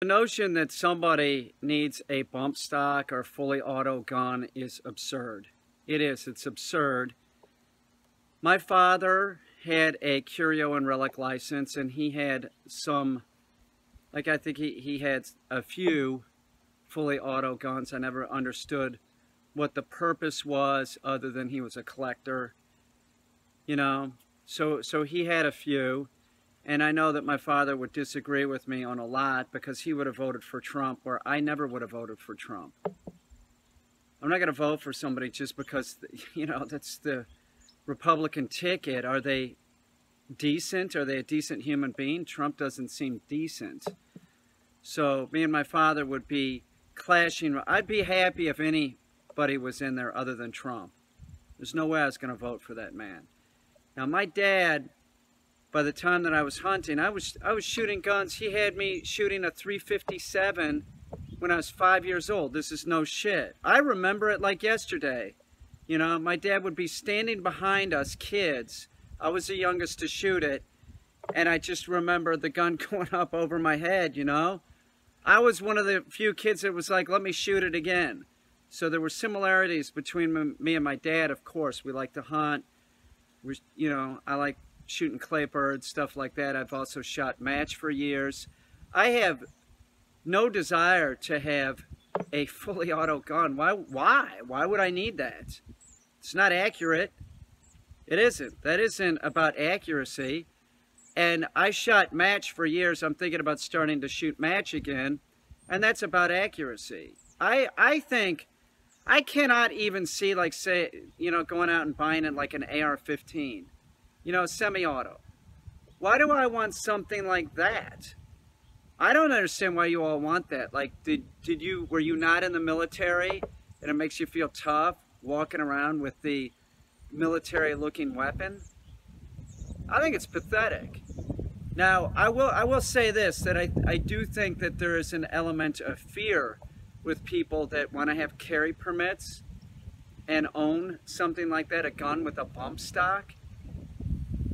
The notion that somebody needs a bump stock or fully auto gun is absurd. It is. It's absurd. My father had a curio and relic license, and he had some, like I think he had a few fully auto guns. I never understood what the purpose was other than he was a collector, you know. So he had a few. And I know that my father would disagree with me on a lot because he would have voted for Trump, where I never would have voted for Trump. I'm not going to vote for somebody just because, you know, that's the Republican ticket. Are they decent? Are they a decent human being? Trump doesn't seem decent. So me and my father would be clashing. I'd be happy if anybody was in there other than Trump. There's no way I was going to vote for that man. Now, my dad, by the time that I was hunting, I was shooting guns. He had me shooting a .357 when I was 5 years old. This is no shit. I remember it like yesterday. You know, my dad would be standing behind us kids. I was the youngest to shoot it, and I just remember the gun going up over my head, you know. I was one of the few kids that was like, let me shoot it again. So there were similarities between me and my dad, of course. We like to hunt. You know, I like shooting clay birds, stuff like that. I've also shot match for years. I have no desire to have a fully auto gun. Why? Why would I need that? It's not accurate. It isn't. That isn't about accuracy. And I shot match for years. I'm thinking about starting to shoot match again. And that's about accuracy. I think I cannot even see, like, say, you know, going out and buying it like an AR-15. You know, semi-auto. Why do I want something like that? I don't understand why you all want that. Like, were you not in the military and it makes you feel tough walking around with the military-looking weapon? I think it's pathetic. Now, I will say this, that I do think that there is an element of fear with people that want to have carry permits and own something like that, a gun with a bump stock.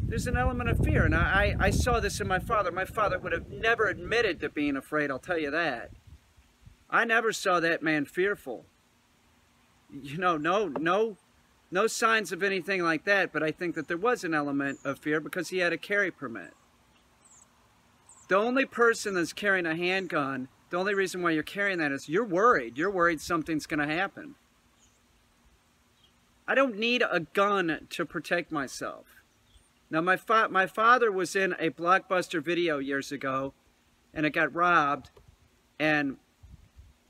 There's an element of fear, and I saw this in my father. My father would have never admitted to being afraid, I'll tell you that. I never saw that man fearful. You know, no signs of anything like that, but I think that there was an element of fear because he had a carry permit. The only person that's carrying a handgun, the only reason why you're carrying that is you're worried. You're worried something's going to happen. I don't need a gun to protect myself. Now, my father was in a Blockbuster video years ago, and it got robbed, and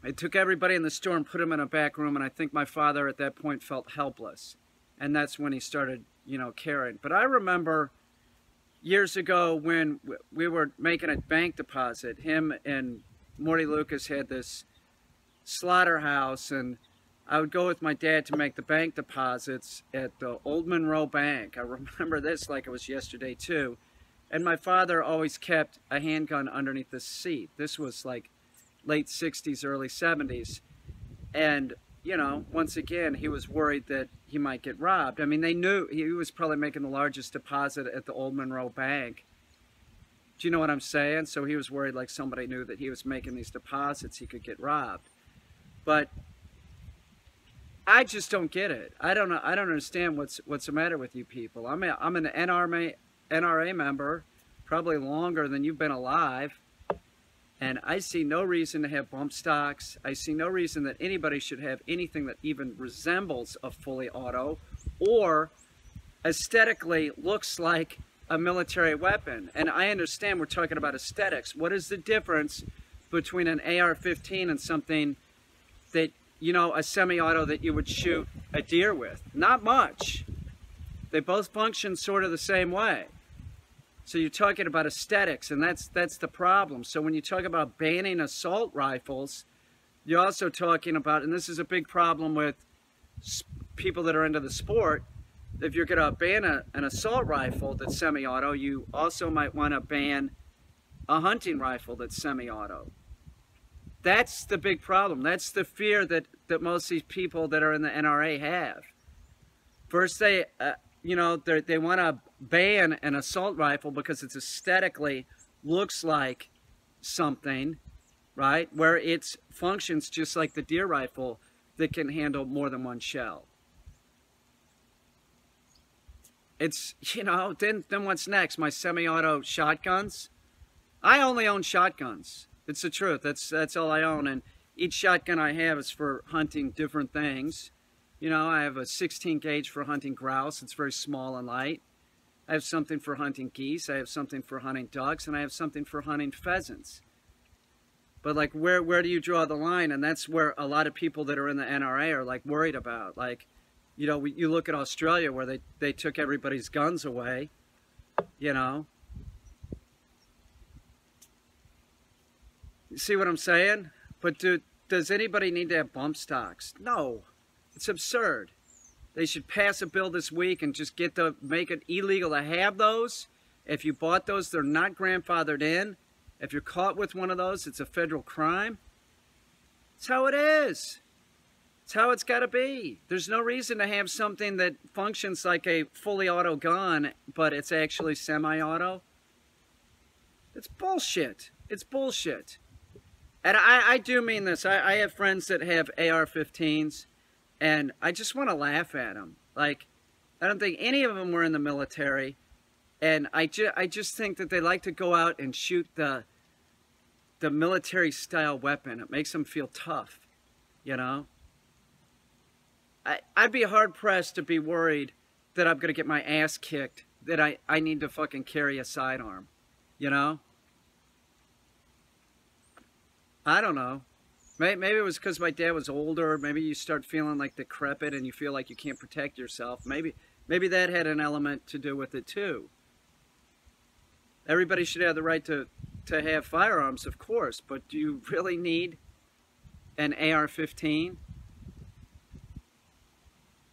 it took everybody in the store and put him in a back room, and I think my father at that point felt helpless, and that's when he started, you know, carrying. But I remember years ago when we were making a bank deposit, him and Morty Lucas had this slaughterhouse, and I would go with my dad to make the bank deposits at the Old Monroe Bank. I remember this like it was yesterday too. And my father always kept a handgun underneath the seat. This was like late 60s, early 70s. And, you know, once again, he was worried that he might get robbed. I mean, they knew he was probably making the largest deposit at the Old Monroe Bank. Do you know what I'm saying? So he was worried like somebody knew that he was making these deposits, he could get robbed. But I just don't get it. I don't know. I don't understand what's the matter with you people. I'm an NRA member, probably longer than you've been alive, and I see no reason to have bump stocks. I see no reason that anybody should have anything that even resembles a fully auto or aesthetically looks like a military weapon. And I understand we're talking about aesthetics. What is the difference between an AR-15 and something that, you know, a semi-auto that you would shoot a deer with? Not much. They both function sort of the same way. So you're talking about aesthetics, and that's the problem. So when you talk about banning assault rifles, you're also talking about, and this is a big problem with people that are into the sport, if you're going to ban an assault rifle that's semi-auto, you also might want to ban a hunting rifle that's semi-auto. That's the big problem. That's the fear that most of these people that are in the NRA have. First, they want to ban an assault rifle because it's aesthetically looks like something, right? Where it functions just like the deer rifle that can handle more than one shell. It's, you know, then what's next? My semi-auto shotguns? I only own shotguns. It's the truth. That's all I own. And each shotgun I have is for hunting different things. You know, I have a 16 gauge for hunting grouse. It's very small and light. I have something for hunting geese. I have something for hunting ducks. And I have something for hunting pheasants. But, like, where do you draw the line? And that's where a lot of people that are in the NRA are, like, worried about. Like, you know, you look at Australia where they took everybody's guns away, you know. You see what I'm saying? But does anybody need to have bump stocks? No. It's absurd. They should pass a bill this week and just make it illegal to have those. If you bought those, they're not grandfathered in. If you're caught with one of those, it's a federal crime. It's how it is. It's how it's got to be. There's no reason to have something that functions like a fully auto gun, but it's actually semi-auto. It's bullshit. It's bullshit. And I do mean this. I have friends that have AR-15s, and I just want to laugh at them. Like, I don't think any of them were in the military, and I just think that they like to go out and shoot the military-style weapon. It makes them feel tough, you know? I'd be hard-pressed to be worried that I'm going to get my ass kicked, that I need to fucking carry a sidearm, you know? I don't know. Maybe it was because my dad was older. Maybe you start feeling like decrepit and you feel like you can't protect yourself. Maybe that had an element to do with it too. Everybody should have the right to have firearms, of course, but do you really need an AR-15?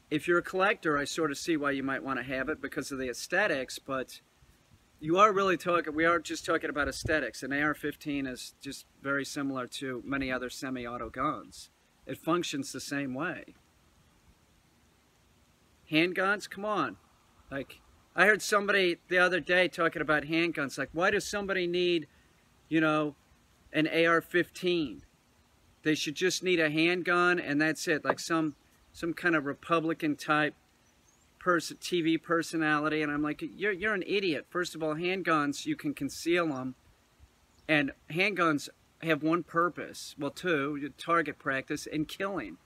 If you're a collector, I sort of see why you might want to have it because of the aesthetics, but we are just talking about aesthetics. An AR-15 is just very similar to many other semi-auto guns. It functions the same way. Handguns, come on. Like, I heard somebody the other day talking about handguns. Like, why does somebody need, you know, an AR-15? They should just need a handgun and that's it. Like some kind of Republican type TV personality, and I'm like, you're an idiot. First of all, handguns, you can conceal them, and handguns have one purpose, well, two: target practice and killing.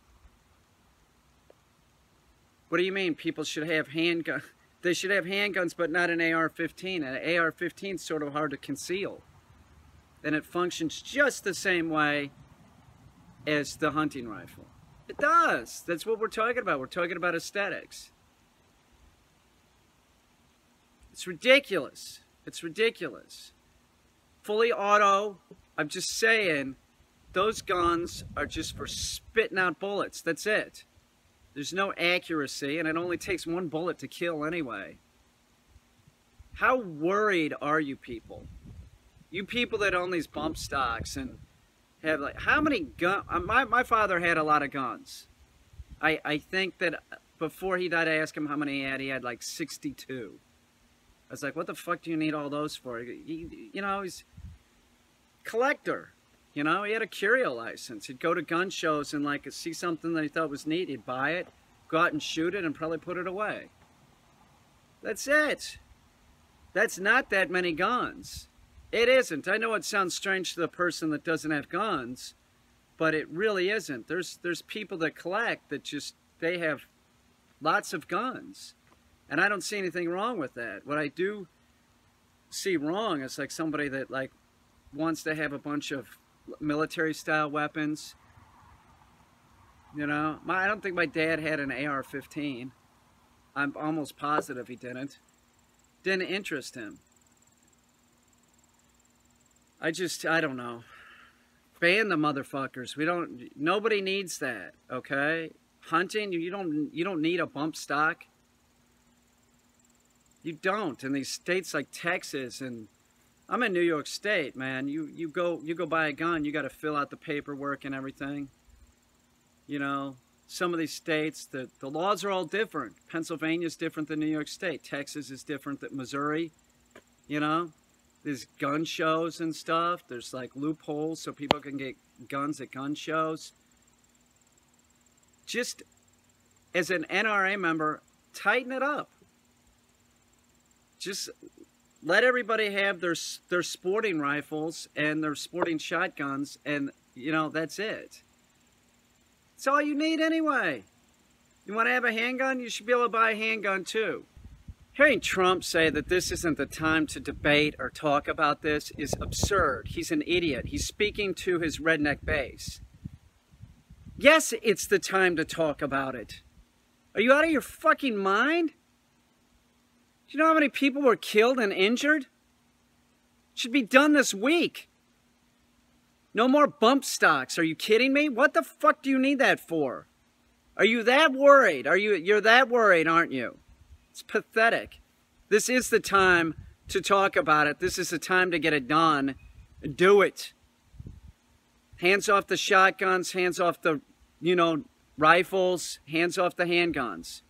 What do you mean people should have handguns? They should have handguns, but not an AR-15. An AR-15 is sort of hard to conceal, and it functions just the same way as the hunting rifle. It does. That's what we're talking about. We're talking about aesthetics. It's ridiculous. It's ridiculous. Fully auto, I'm just saying, those guns are just for spitting out bullets. That's it. There's no accuracy, and it only takes one bullet to kill anyway. How worried are you people? You people that own these bump stocks and have, like, how many guns? My father had a lot of guns. I think that before he died, I asked him how many he had. He had like 62. I was like, what the fuck do you need all those for? You know, he's a collector. You know, he had a curio license. He'd go to gun shows and, like, see something that he thought was neat. He'd buy it, go out and shoot it, and probably put it away. That's it. That's not that many guns. It isn't. I know it sounds strange to the person that doesn't have guns, but it really isn't. There's people that collect that just, they have lots of guns. And I don't see anything wrong with that. What I do see wrong is, like, somebody that, like, wants to have a bunch of military-style weapons. You know, I don't think my dad had an AR-15. I'm almost positive he didn't. Didn't interest him. I don't know. Ban the motherfuckers. Nobody needs that, okay? Hunting, you don't need a bump stock. You don't. In these states like Texas, and I'm in New York State, man. You go buy a gun, you got to fill out the paperwork and everything. You know, some of these states, the laws are all different. Pennsylvania's different than New York State. Texas is different than Missouri. You know, these gun shows and stuff. There's like loopholes so people can get guns at gun shows. Just as an NRA member, tighten it up. Just let everybody have their sporting rifles and their sporting shotguns, and, you know, that's it. It's all you need anyway. You want to have a handgun? You should be able to buy a handgun too. Hearing Trump say that this isn't the time to debate or talk about this is absurd. He's an idiot. He's speaking to his redneck base. Yes, it's the time to talk about it. Are you out of your fucking mind? Do you know how many people were killed and injured? It should be done this week. No more bump stocks. Are you kidding me? What the fuck do you need that for? Are you that worried? You're that worried, aren't you? It's pathetic. This is the time to talk about it. This is the time to get it done. Do it. Hands off the shotguns, hands off the, rifles, hands off the handguns.